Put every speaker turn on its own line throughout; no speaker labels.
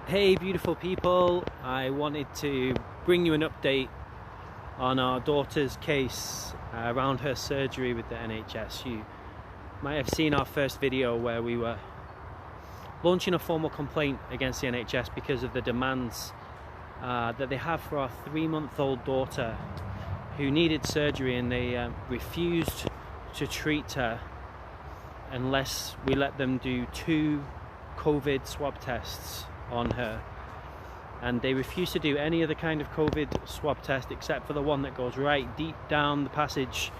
Hey beautiful people, I wanted to bring you an update on our daughter's case around her surgery with the NHS. You might have seen our first video where we were launching a formal complaint against the NHS because of the demands that they have for our 3-month-old daughter who needed surgery, and they refused to treat her unless we let them do 2 COVID swab tests on her, and they refused to do any other kind of COVID swab test except for the one that goes right deep down the passage,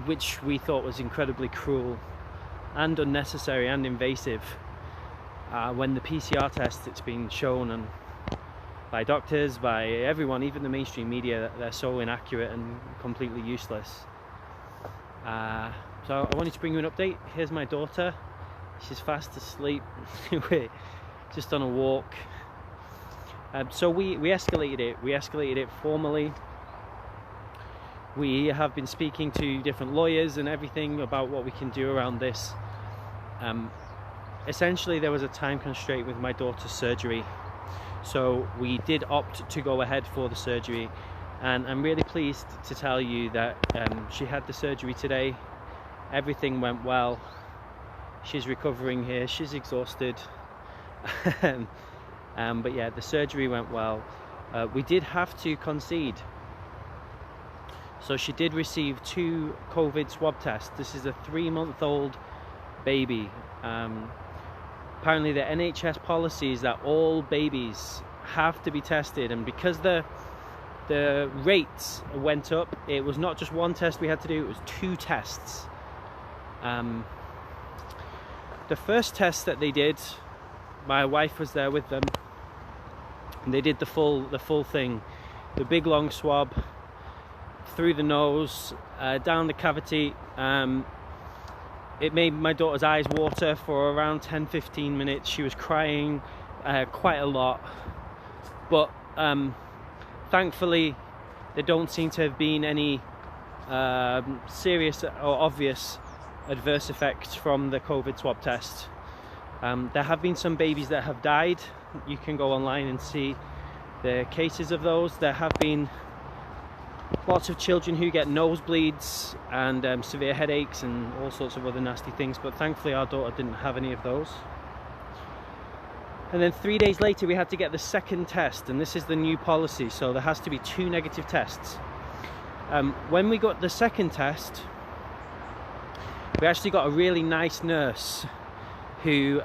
which we thought was incredibly cruel and unnecessary and invasive. When the PCR test, it's been shown and by doctors, by everyone, even the mainstream media, that they're so inaccurate and completely useless. So I wanted to bring you an update. Here's my daughter. She's fast asleep. We're just on a walk. So we escalated it. We escalated it formally. We have been speaking to different lawyers and everything about what we can do around this. Essentially, there was a time constraint with my daughter's surgery, so we did opt to go ahead for the surgery, and I'm really pleased to tell you that she had the surgery today. Everything went well. She's recovering here. She's exhausted. But yeah, the surgery went well. We did have to concede. So she did receive 2 COVID swab tests. This is a 3-month-old baby. Apparently the NHS policy is that all babies have to be tested, and because the rates went up, it was not just 1 test we had to do, it was 2 tests. The first test that they did, my wife was there with them, and they did the full thing, the big long swab through the nose, down the cavity. It made my daughter's eyes water for around 10-15 minutes. She was crying quite a lot, but thankfully there don't seem to have been any serious or obvious adverse effects from the COVID swab test. There have been some babies that have died. You can go online and see the cases of those. There have been lots of children who get nosebleeds and severe headaches and all sorts of other nasty things, but thankfully our daughter didn't have any of those. And then 3 days later we had to get the second test, and this is the new policy, so there has to be 2 negative tests. When we got the second test, we actually got a really nice nurse who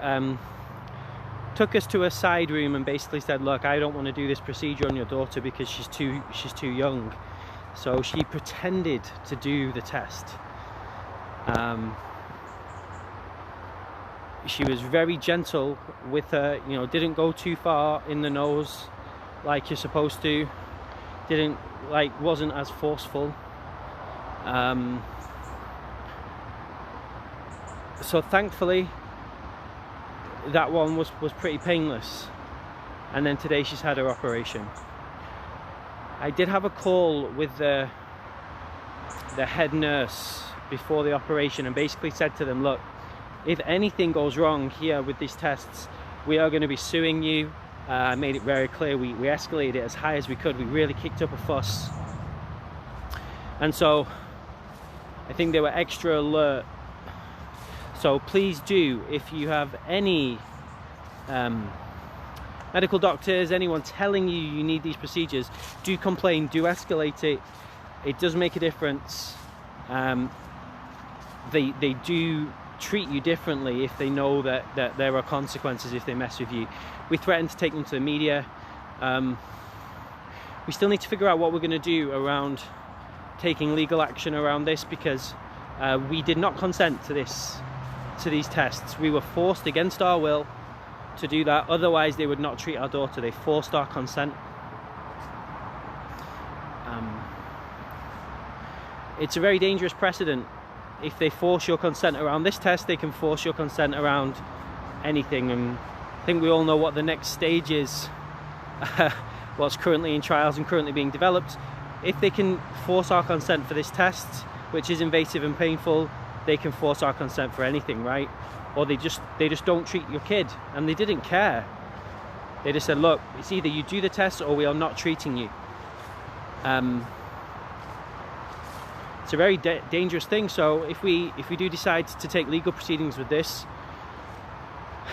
took us to a side room and basically said, look, I don't want to do this procedure on your daughter because she's too young. So she pretended to do the test. She was very gentle with her, you know, didn't go too far in the nose like you're supposed to, wasn't as forceful. So thankfully that one was pretty painless, and then today she's had her operation. I did have a call with the head nurse before the operation and basically said to them, look, if anything goes wrong here with these tests, we are going to be suing you. I made it very clear. We escalated it as high as we could. We really kicked up a fuss, and so I think they were extra alert. So please do, if you have any medical doctors, anyone telling you you need these procedures, do complain, do escalate it. It does make a difference. They do treat you differently if they know that there are consequences if they mess with you. We threatened to take them to the media. We still need to figure out what we're going to do around taking legal action around this, because we did not consent to these tests. We were forced against our will to do that, otherwise they would not treat our daughter. They forced our consent. It's a very dangerous precedent. If they force your consent around this test, they can force your consent around anything, and I think we all know what the next stage is, what's currently in trials and currently being developed. If they can force our consent for this test, which is invasive and painful, they can force our consent for anything, right? or they just don't treat your kid, and they didn't care. They just said, look, it's either you do the test or we are not treating you. It's a very dangerous thing. So if we do decide to take legal proceedings with this,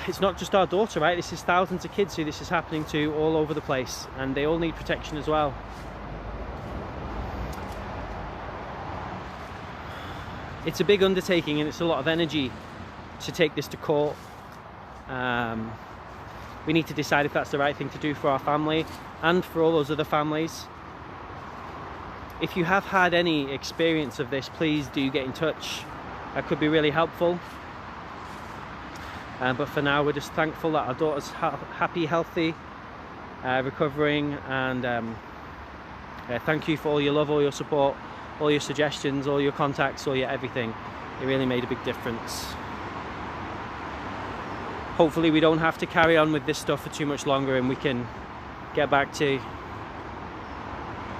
it's not just our daughter, right? This is thousands of kids who this is happening to all over the place, and they all need protection as well. It's a big undertaking, and it's a lot of energy to take this to court. We need to decide if that's the right thing to do for our family and for all those other families. If you have had any experience of this, please do get in touch. That could be really helpful. But for now, we're just thankful that our daughter's happy, healthy, recovering, and thank you for all your love, all your support, all your suggestions, all your contacts, all your everything. It really made a big difference. Hopefully we don't have to carry on with this stuff for too much longer, and we can get back to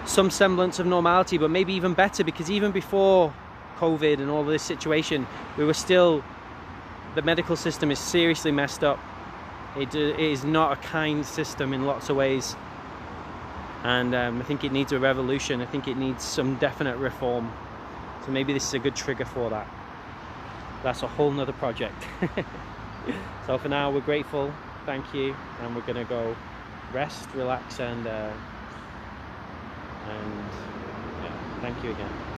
some semblance of normality, but maybe even better, because even before COVID and all this situation, we were still, the medical system is seriously messed up. It is not a kind system in lots of ways, and I think it needs a revolution. I think it needs some definite reform. So maybe this is a good trigger for that. That's a whole nother project. So for now, we're grateful, thank you, and we're gonna go rest, relax, and yeah, thank you again.